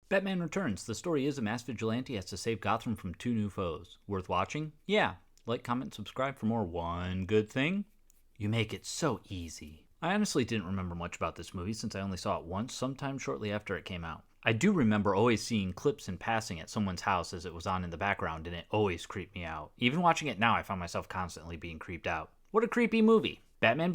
Batman Returns. The story is a masked vigilante has to save Gotham from two new foes. Worth watching? Yeah. Like, comment, subscribe for more. One good thing? You make it so easy. I honestly didn't remember much about this movie since I only saw it once, sometime shortly after it came out. I do remember always seeing clips in passing at someone's house as it was on in the background, and it always creeped me out. Even watching it now, I find myself constantly being creeped out. What a creepy movie. Batman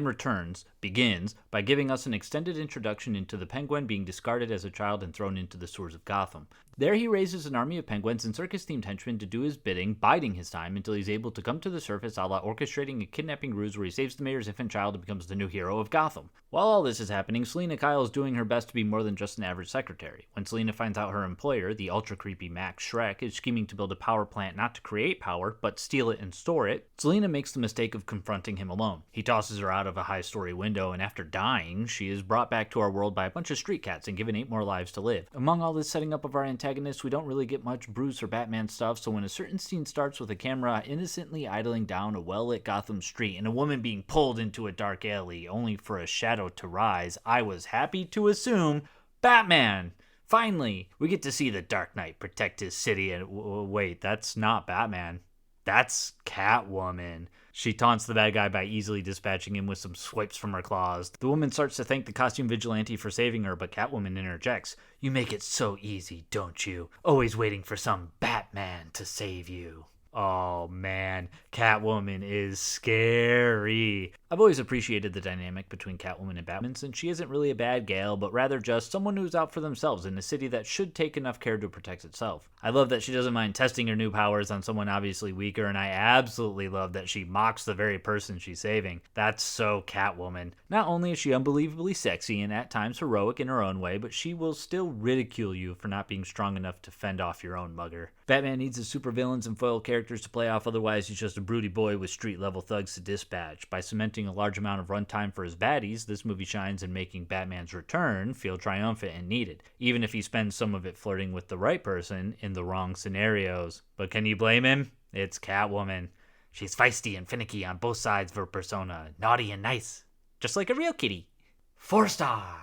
Returns begins by giving us an extended introduction into the Penguin being discarded as a child and thrown into the sewers of Gotham. There he raises an army of penguins and circus-themed henchmen to do his bidding, biding his time until he's able to come to the surface, a la orchestrating a kidnapping ruse where he saves the mayor's infant child and becomes the new hero of Gotham. While all this is happening, Selina Kyle is doing her best to be more than just an average secretary. When Selina finds out her employer, the ultra-creepy Max Schreck, is scheming to build a power plant not to create power, but steal it and store it, Selina makes the mistake of confronting him alone. He tosses her out of a high-story window, and after dying, she is brought back to our world by a bunch of street cats and given 8 more lives to live. Among all this setting up of our antagonists, we don't really get much Bruce or Batman stuff, so when a certain scene starts with a camera innocently idling down a well-lit Gotham street and a woman being pulled into a dark alley only for a shadow to rise, I was happy to assume Batman! Finally, we get to see the Dark Knight protect his city and wait, that's not Batman. That's Catwoman. She taunts the bad guy by easily dispatching him with some swipes from her claws. The woman starts to thank the costume vigilante for saving her, but Catwoman interjects. You make it so easy, don't you? Always waiting for some Batman to save you. Oh man, Catwoman is scary. I've always appreciated the dynamic between Catwoman and Batman since she isn't really a bad gal, but rather just someone who's out for themselves in a city that should take enough care to protect itself. I love that she doesn't mind testing her new powers on someone obviously weaker, and I absolutely love that she mocks the very person she's saving. That's so Catwoman. Not only is she unbelievably sexy and at times heroic in her own way, but she will still ridicule you for not being strong enough to fend off your own mugger. Batman needs his supervillains and foil characters to play off, otherwise he's just a broody boy with street-level thugs to dispatch. By cementing a large amount of runtime for his baddies, this movie shines in making Batman's return feel triumphant and needed, even if he spends some of it flirting with the right person in the wrong scenarios. But can you blame him? It's Catwoman. She's feisty and finicky on both sides of her persona, naughty and nice, just like a real kitty. 4 stars.